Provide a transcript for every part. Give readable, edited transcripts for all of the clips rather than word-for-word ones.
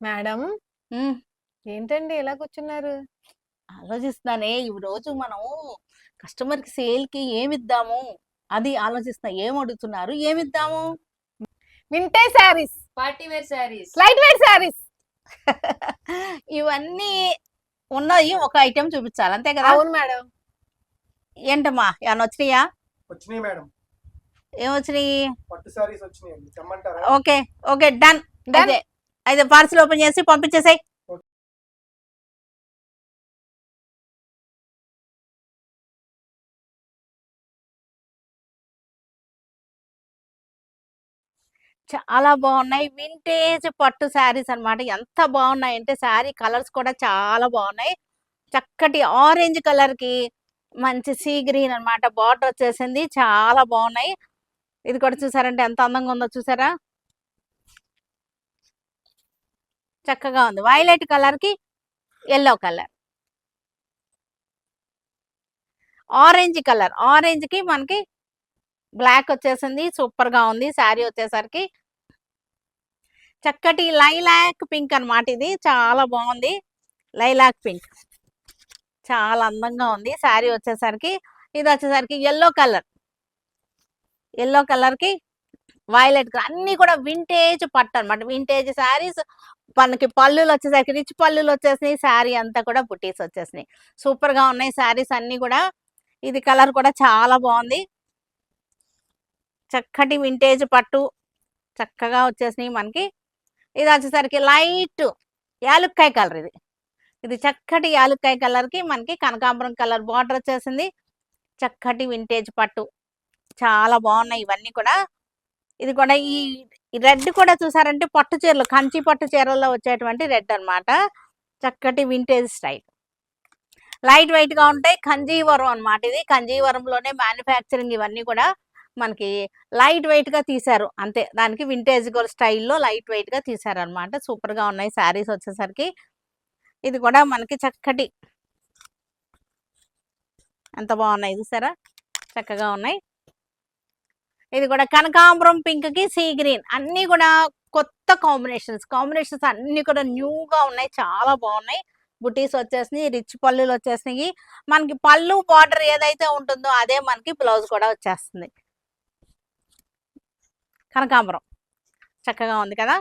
Madam, హ్మ్. ఏంటండి ఇలా కూర్చున్నారు? ఆలోచిస్తున్నానే ఈ రోజు మనం కస్టమర్‌కి సేల్‌కి ఏమిద్దాము? అది ఆలోచిస్తున్నా. ఏం అడుగుతున్నారు? ఏమిద్దాము? Vintage saris, party wear saris. Lightweight saris. ఇవన్నీ ఉన్నాయి. ఒక ఐటెమ్ చూపించాలి. అంతే కదా! అవును మేడం. ఏంటమ్మా? ఏమన్నా వచ్చినాయా? వచ్చినాయి మేడం. ఏమొచ్చినాయి? పట్టు సారీస్ వచ్చినాయండి, తెమ్మంటారా? ఓకే. ఓకే. డన్. డన్. అయితే పార్సల్ ఓపెన్ చేసి పంపించేసేయ్. చాలా బాగున్నాయి. వింటేజ్ పట్టు శారీస్ అన్నమాట. ఎంత బాగున్నాయంటే శారీ కలర్స్ కూడా చాలా బాగున్నాయి. చక్కటి ఆరెంజ్ కలర్‌కి మంచి సీ గ్రీన్ అన్నమాట. బార్డర్ వచ్చేసింది. చాలా బాగున్నాయి. ఇది కూడా చూసారంటే ఎంత అందంగా ఉందో చూసారా? చక్కగా ఉంది. వైలెట్ కలర్‌కి యెల్లో కలర్. Orange colour. ఆరెంజ్‌కి మనకి బ్లాక్ వచ్చేసింది. సూపర్‌గా ఉంది శారీ వచ్చేసరికి. చక్కటి లైలాక్ పింక్ అన్నమాట ఇది. చాలా బాగుంది. Lilac pink. చాలా అందంగా ఉంది శారీ వచ్చేసరికి. ఇది వచ్చేసరికి యెల్లో కలర్. యెల్లో కలర్‌కి వైలెట్ అన్నీ కూడా వింటేజ్ పట్టు అన్నమాట. వింటేజ్ శారీస్ మనకి పళ్ళులు వచ్చేసరికి రిచ్ పళ్ళులు వచ్చేసినాయి. శారీ అంతా కూడా బుటీస్ వచ్చేసినాయి. సూపర్‌గా ఉన్నాయి శారీస్ అన్నీ కూడా. ఇది కలర్ కూడా చాలా బాగుంది. చక్కటి వింటేజ్ పట్టు చక్కగా వచ్చేసినాయి మనకి. ఇది వచ్చేసరికి లైట్ యాలుక్కాయ కలర్ ఇది. ఇది చక్కటి యాలుక్కాయ కలర్‌కి మనకి కనకాంబరం కలర్ బార్డర్ వచ్చేసింది. చక్కటి వింటేజ్ పట్టు. చాలా బాగున్నాయి ఇవన్నీ కూడా. ఇది కూడా ఈ రెడ్ కూడా చూసారంటే పట్టు చీరలు కంచి పట్టు చీరల్లో వచ్చేటువంటి రెడ్ అన్నమాట. చక్కటి వింటేజ్ స్టైల్. లైట్ వెయిట్ గా ఉంటాయి. కంజీవరం అన్నమాట ఇది. కంజీవరంలోనే మ్యానుఫ్యాక్చరింగ్ ఇవన్నీ కూడా మనకి లైట్ వెయిట్ గా తీశారు అంతే. దానికి వింటేజ్ స్టైల్లో లైట్ వెయిట్ గా తీశారు అనమాట. సూపర్ గా ఉన్నాయి శారీస్ వచ్చేసరికి. ఇది కూడా మనకి చక్కటి ఎంత బాగున్నాయి చూసారా? చక్కగా ఉన్నాయి. ఇది కూడా కనకాంబరం పింక్ కి సీ గ్రీన్ అన్ని కూడా కొత్త కాంబినేషన్స్ అన్ని కూడా న్యూగా ఉన్నాయి. చాలా బాగున్నాయి. బుటీస్ వచ్చేసినాయి. రిచ్ పళ్ళులు వచ్చేసినాయి. మనకి పళ్ళు బార్డర్ ఏదైతే ఉంటుందో అదే మనకి బ్లౌజ్ కూడా వచ్చేస్తుంది. కనకాంబరం చక్కగా ఉంది కదా.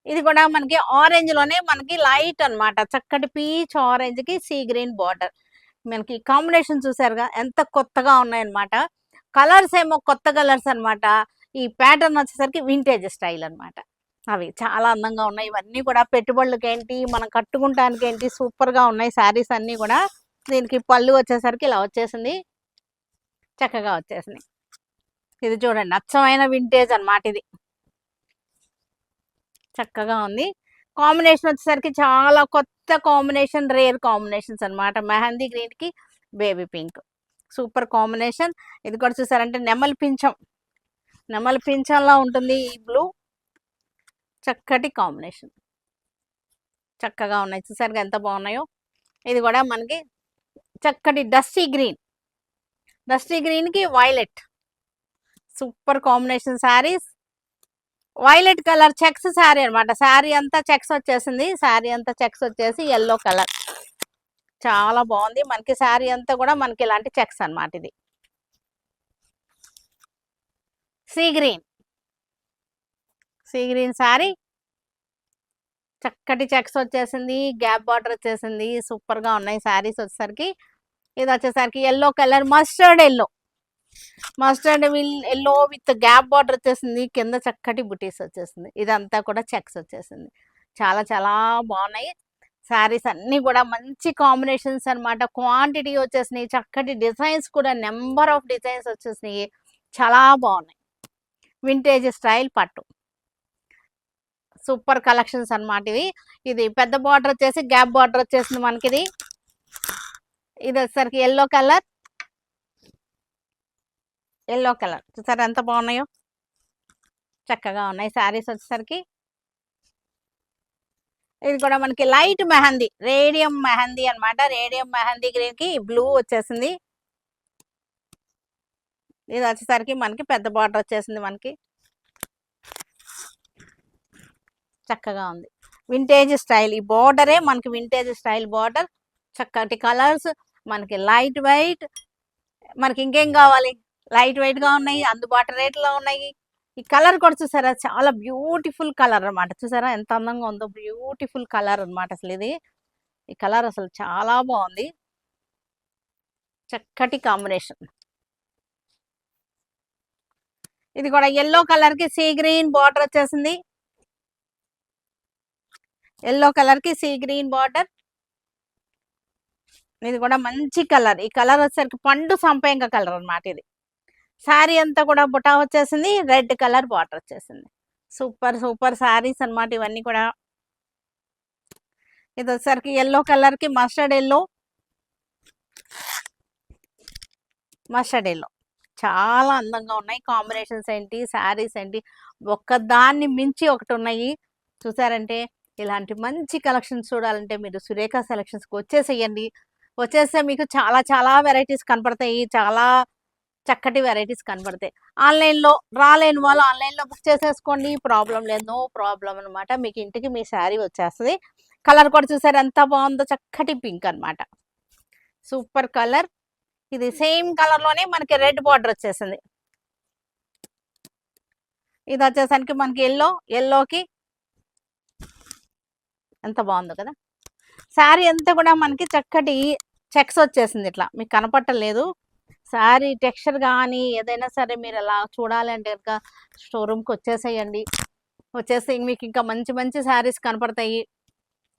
ఇది కూడా మనకి ఆరెంజ్ లోనే మనకి లైట్ అన్నమాట. చక్కటి పీచ్ ఆరెంజ్ కి సీ గ్రీన్ బార్డర్. మనకి కాంబినేషన్ చూసారుగా ఎంత కొత్తగా ఉన్నాయన్నమాట. కలర్స్ ఏమో కొత్త కలర్స్ అన్నమాట. ఈ ప్యాటర్న్ వచ్చేసరికి వింటేజ్ స్టైల్ అన్నమాట. అవి చాలా అందంగా ఉన్నాయి. ఇవన్నీ కూడా పెట్టుబడులకి ఏంటి మనం కట్టుకుంటానికి ఏంటి సూపర్ గా ఉన్నాయి శారీస్ అన్ని కూడా. దీనికి పళ్ళు వచ్చేసరికి ఇలా వచ్చేసింది. చక్కగా వచ్చేసింది. ఇది చూడండి అచ్చమైన వింటేజ్ అన్నమాట ఇది. చక్కగా ఉంది. కాంబినేషన్ వచ్చేసరికి చాలా కొత్త కాంబినేషన్, రేర్ కాంబినేషన్స్ అన్నమాట. మెహందీ గ్రీన్ కి బేబీ పింక్ సూపర్ కాంబినేషన్. ఇది కూడా చూసారంటే నెమలి పింఛంలా ఉంటుంది ఈ బ్లూ. చక్కటి కాంబినేషన్. చక్కగా ఉన్నాయి చూసారుగా ఎంత బాగున్నాయో. ఇది కూడా మనకి చక్కటి డస్టీ గ్రీన్ కి violet super combination saris. Violet colour checks sari అనమాట. శారీ అంతా చెక్స్ వచ్చేసింది. శారీ అంతా చెక్స్ వచ్చేసి ఎల్లో కలర్. చాలా బాగుంది. మనకి శారీ అంతా కూడా మనకి ఇలాంటి చెక్స్ అన్నమాట. ఇది సీ గ్రీన్ శారీ. చక్కటి చెక్స్ వచ్చేసింది. గ్యాప్ బార్డర్ వచ్చేసింది. సూపర్ గా ఉన్నాయి శారీస్ వచ్చేసరికి. ఇది వచ్చేసరికి yellow colour mustard yellow with gap border వచ్చేసింది. కింద చక్కటి బుటీస్ వచ్చేసింది. ఇదంతా కూడా చెక్స్ వచ్చేసింది. చాలా చాలా బాగున్నాయి శారీస్ అన్నీ కూడా. మంచి కాంబినేషన్స్ అన్నమాట. క్వాంటిటీ వచ్చేసినాయి. చక్కటి డిజైన్స్ కూడా నెంబర్ ఆఫ్ డిజైన్స్ వచ్చేసినాయి. చాలా బాగున్నాయి. వింటేజ్ స్టైల్ పట్టు సూపర్ కలెక్షన్స్ అన్నమాట ఇవి. ఇది పెద్ద బార్డర్ వచ్చేసి గ్యాప్ బార్డర్ వచ్చేసింది మనకి. ఇది వచ్చేసరికి ఎల్లో కలర్ చూసారా ఎంత బాగున్నాయో. చక్కగా ఉన్నాయి శారీస్ వచ్చేసరికి. ఇది కూడా మనకి లైట్ మెహందీ, రేడియం మెహందీ అన్నమాట. రేడియం మెహందీ గ్రీన్ కి బ్లూ వచ్చేసింది. ఇది వచ్చేసరికి మనకి పెద్ద బార్డర్ వచ్చేసింది మనకి. చక్కగా ఉంది. Vintage style. ఈ బోర్డరే మనకి వింటేజ్ స్టైల్ బోర్డర్, చక్కటి కలర్స్, మనకి లైట్ వెయిట్. మనకి ఇంకేం కావాలి? లైట్ వెయిట్ గా ఉన్నాయి, అందుబాటు రేట్లో ఉన్నాయి. ఈ కలర్ కూడా చూసారా, చాలా బ్యూటిఫుల్ కలర్ అన్నమాట. చూసారా ఎంత అందంగా ఉందో, బ్యూటిఫుల్ కలర్ అన్నమాట. అసలు ఇది ఈ కలర్ అసలు చాలా బాగుంది, చక్కటి కాంబినేషన్. ఇది కూడా ఎల్లో కలర్ కి సీ గ్రీన్ బార్డర్ వచ్చేసింది. ఎల్లో కలర్ కి సీ గ్రీన్ బార్డర్. ఇది కూడా మంచి కలర్. ఈ కలర్ వచ్చేసరికి పండు సంపంగ కలర్ అన్నమాట. ఇది శారీ అంతా కూడా బుటా వచ్చేసింది, రెడ్ కలర్ బార్డర్ వచ్చేసింది. సూపర్ సూపర్ శారీస్ అన్నమాట ఇవన్నీ కూడా. ఇది వచ్చేసరికి ఎల్లో కలర్ కి మస్టర్డ్ ఎల్లో, మస్టర్డ్ ఎల్లో చాలా అందంగా ఉన్నాయి. కాంబినేషన్స్ ఏంటి, శారీస్ ఏంటి, ఒక్కదాన్ని మించి ఒకటి ఉన్నాయి. చూసారంటే ఇలాంటి మంచి కలెక్షన్స్ చూడాలంటే మీరు సురేఖ సెలక్షన్స్కి వచ్చేసేయండి. వచ్చేస్తే మీకు చాలా చాలా వెరైటీస్ కనపడతాయి, చాలా చక్కటి వెరైటీస్ కనపడతాయి. ఆన్లైన్లో రాలేని వాళ్ళు ఆన్లైన్లో బుక్ చేసేసుకోండి, ప్రాబ్లం లేదు, నో ప్రాబ్లం అనమాట. మీకు ఇంటికి మీ శారీ వచ్చేస్తుంది. కలర్ కూడా చూసారు ఎంత బాగుందో, చక్కటి పింక్ అన్నమాట, సూపర్ కలర్. ఇది సేమ్ కలర్ లోనే మనకి రెడ్ బార్డర్ వచ్చేసింది. ఇది వచ్చేసరికి మనకి ఎల్లోకి ఎంత బాగుందో కదా. శారీ అంతా కూడా మనకి చక్కటి చెక్స్ వచ్చేసింది. ఇట్లా మీకు కనపట్టలేదు. శారీ టెక్స్చర్ కానీ ఏదైనా సరే మీరు అలా చూడాలంటే కనుక షోరూమ్కి వచ్చేసేయండి. వచ్చేస్తే మీకు ఇంకా మంచి మంచి శారీస్ కనపడతాయి.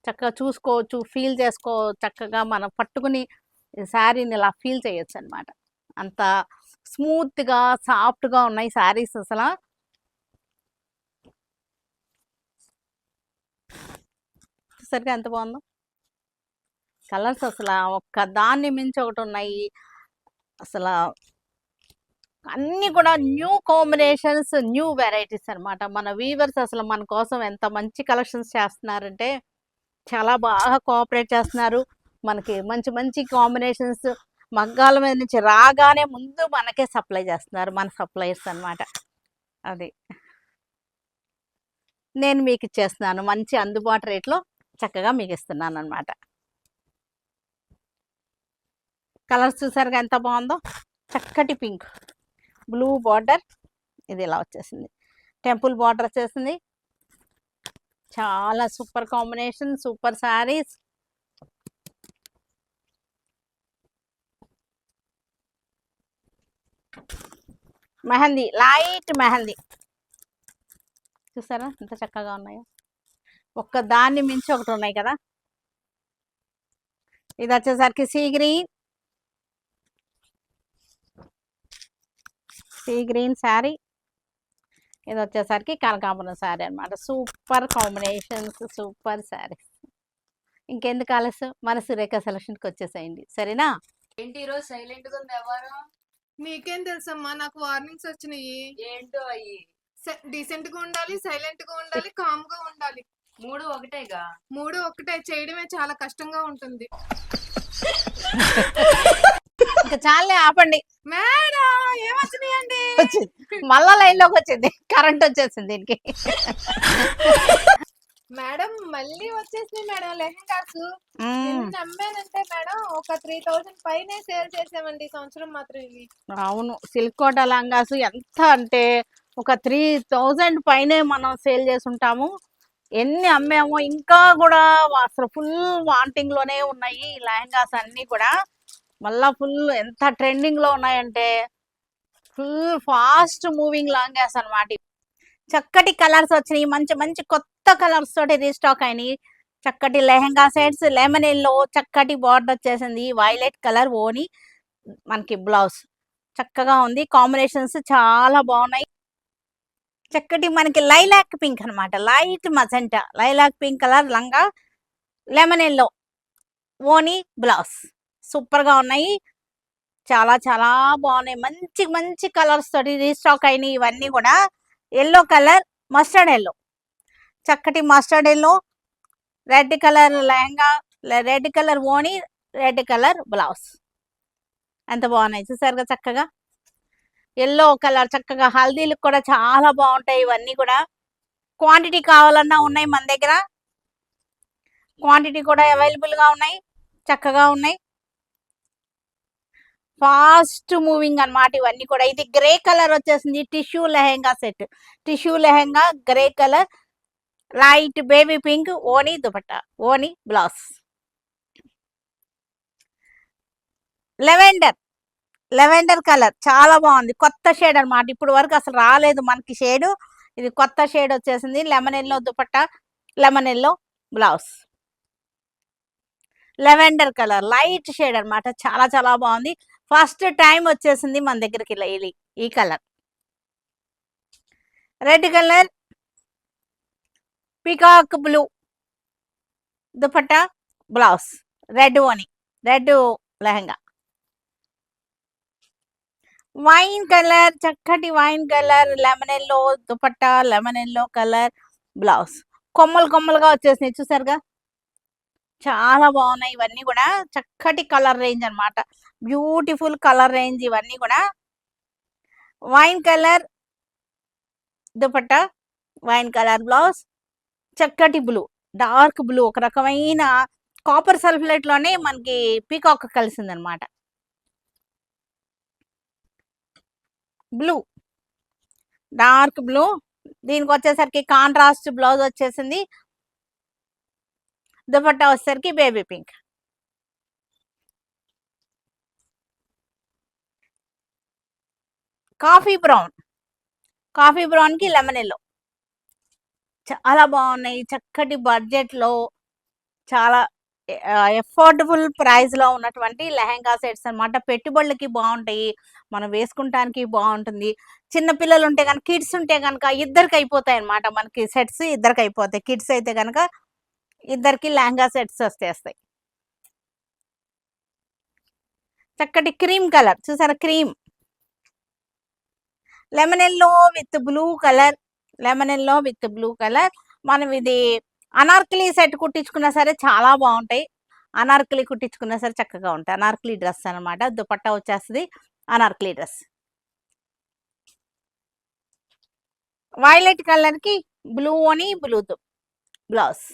చక్కగా చూసుకోవచ్చు, ఫీల్ చేసుకోవచ్చు. చక్కగా మనం పట్టుకుని శారీని ఇలా ఫీల్ చేయొచ్చు అనమాట. అంత స్మూత్గా సాఫ్ట్గా ఉన్నాయి శారీస్. అసలు సరిగా ఎంత బాగుందో కలర్స్. అసలు ఒక్క దాన్ని మించి ఒకటి ఉన్నాయి. అసలు అన్నీ కూడా న్యూ కాంబినేషన్స్, న్యూ వెరైటీస్ అనమాట. మన వీవర్స్ అసలు మన కోసం ఎంత మంచి కలెక్షన్స్ చేస్తున్నారంటే చాలా బాగా కోఆపరేట్ చేస్తున్నారు. మనకి మంచి మంచి కాంబినేషన్స్ మగ్గాల మీద నుంచి రాగానే ముందు మనకే సప్లై చేస్తున్నారు, మన సప్లయర్స్ అనమాట. అది నేను మీకు ఇచ్చేస్తున్నాను, మంచి అందుబాటు రేట్లో చక్కగా మీకు ఇస్తున్నాను అనమాట. కలర్స్ చూసారుగా ఎంత బాగుందో, చక్కటి పింక్, బ్లూ బార్డర్. ఇది ఇలా వచ్చేసింది, టెంపుల్ బార్డర్ వచ్చేసింది. చాలా super combination, super saris. Mehndi, light mehndi చూసారా ఎంత చక్కగా ఉన్నాయో. ఒక్క దాన్ని మించి ఒకటి ఉన్నాయి కదా. ఇది వచ్చేసరికి సీ గ్రీన్ శారీ. ఇది వచ్చేసరికి కనకాంబరం శారీ అనమాట. Super combinations, super saris. ఇంకెందుకు ఆలస్యం, మన సురేఖ సెలక్షన్కి వచ్చేసేయండి, సరేనా? ఏంటి ఈరోజు సైలెంట్ గా ఉంది ఎవరు? మీకేం తెలుసమ్మా, నాకు వార్నింగ్స్ వచ్చినాయి. ఏంటో అయ్యి. డీసెంట్ గా ఉండాలి, సైలెంట్ గా ఉండాలి, కామ్ గా ఉండాలి. మూడు ఒకటేగా. మూడు ఒకటే, చేయడమే చాలా కష్టంగా ఉంటుంది. ఇంకా చాలే ఆపండి. మేడం ఏమొచ్చినాయండి? వచ్చింది, మళ్ళా లైన్ లోకి వచ్చింది, కరెంట్ వచ్చేసింది దీనికి. మేడం మళ్ళీ వచ్చేసింది మేడం లెహంగాస్. ఎన్ని అమ్మానంటే మేడం ఒక 3000 పైనే సేల్ చేసామండి ఈ సంవత్సరం మాత్రం ఇవి. అవును, సిల్క్ కోట లంగాసు ఎంత అంటే ఒక 3000 పైనే మనం సేల్ చేసుంటాము. ఎన్ని అమ్మామో, ఇంకా కూడా అసలు ఫుల్ వాంటింగ్ లోనే ఉన్నాయి ఈ లెహంగాస్ అన్ని కూడా. మళ్ళా ఫుల్ ఎంత ట్రెండింగ్ లో ఉన్నాయంటే ఫుల్ ఫాస్ట్ మూవింగ్ లెహంగాస్ అన్నమాట. చక్కటి కలర్స్ వచ్చినాయి, మంచి మంచి కొత్త కలర్స్ తోటి రీస్టాక్ అయినాయి. చక్కటి లెహంగా సెట్స్, లెమన్ ఎల్లో, చక్కటి బార్డర్ వచ్చేసింది, వైలెట్ కలర్ ఓని, మనకి బ్లౌజ్ చక్కగా ఉంది. కాంబినేషన్స్ చాలా బాగున్నాయి. చక్కటి మనకి లైలాక్ పింక్ అనమాట, light magenta lilac pink colour లంగా, లెమన్ ఎల్లో ఓని, బ్లౌజ్ సూపర్ గా ఉన్నాయి. చాలా చాలా బాగున్నాయి. మంచి మంచి కలర్స్ తోటి రీస్టాక్ అయినాయి ఇవన్నీ కూడా. ఎల్లో కలర్, మస్టర్డ్ ఎల్లో, చక్కటి mustard yellow, red colour lehenga, red colour ఓని, రెడ్ కలర్ బ్లౌజ్ ఎంత బాగున్నాయి చూసారుగా. చక్కగా ఎల్లో కలర్, చక్కగా హల్దీలకు కూడా చాలా బాగుంటాయి ఇవన్నీ కూడా. క్వాంటిటీ కావాలన్నా ఉన్నాయి మన దగ్గర. క్వాంటిటీ కూడా అవైలబుల్గా ఉన్నాయి, చక్కగా ఉన్నాయి. ఫాస్ట్ మూవింగ్ అన్నమాట ఇవన్నీ కూడా. ఇది గ్రే కలర్ వచ్చేసింది, tissue lehenga set. Tissue lehenga grey colour, light baby pink, ఓని దుపట్టా, ఓని బ్లౌజ్. లెవెండర్ కలర్ చాలా బాగుంది, కొత్త షేడ్ అన్నమాట. ఇప్పుడు వరకు అసలు రాలేదు మనకి షేడ్, ఇది కొత్త షేడ్ వచ్చేసింది. Lemon yellow dupatta, lemon yellow blouse. Lavender colour light shade అన్నమాట, చాలా చాలా బాగుంది. ఫస్ట్ టైం వచ్చేసింది మన దగ్గరికి ఈ colour. Red colour, peacock blue dupatta, blouse. Red ఓని, రెడ్ లెహంగా. వైన్ కలర్, చక్కటి wine colour, lemon yellow dupatta, lemon yellow colour blouse. కొమ్మలు కొమ్మలుగా వచ్చేసినాయి చూసారుగా, చాలా బాగున్నాయి ఇవన్నీ కూడా. చక్కటి కలర్ రేంజ్ అన్నమాట, బ్యూటిఫుల్ కలర్ రేంజ్ ఇవన్నీ కూడా. Wine colour dupatta, wine colour blouse, చక్కటి బ్లూ, డార్క్ బ్లూ, ఒక రకమైన కాపర్ సల్ఫేట్ లోనే మనకి పీకాక్ కలిసింది అనమాట. బ్లూ, డార్క్ బ్లూ, దీనికి వచ్చేసరికి కాంట్రాస్ట్ బ్లౌజ్ వచ్చేసింది. దుపట్టా వచ్చేసరికి బేబీ పింక్. కాఫీ బ్రౌన్ కి లెమన్ ఎల్లో, చాలా బాగున్నాయి. చక్కటి బడ్జెట్ లో, చాలా ఎఫోర్డబుల్ ప్రైస్ లో ఉన్నటువంటి లెహంగా సెట్స్ అన్నమాట. పెట్టుబడులకి బాగుంటాయి, మనం వేసుకుంటానికి బాగుంటుంది. చిన్న పిల్లలు ఉంటే కనుక, కిడ్స్ ఉంటే కనుక ఇద్దరికి అయిపోతాయి అన్నమాట మనకి సెట్స్, ఇద్దరికి అయిపోతాయి. కిడ్స్ అయితే కనుక ఇద్దరికి లెహంగా సెట్స్ వస్తాయి. చక్కటి క్రీమ్ కలర్ చూసారా, cream. Lemon yellow with blue colour, lemon yellow with blue colour. మనం ఇది అనార్కలి సెట్ కుట్టించుకున్నా సరే చాలా బాగుంటాయి, అనార్కలి కుట్టించుకున్నా సరే చక్కగా ఉంటాయి. అనార్కలి డ్రెస్ అనమాట, దుపట్టా వచ్చేస్తుంది అనార్కలి డ్రెస్. వైలెట్ కలర్ కి బ్లూ అని బ్లూ బ్లౌజ్.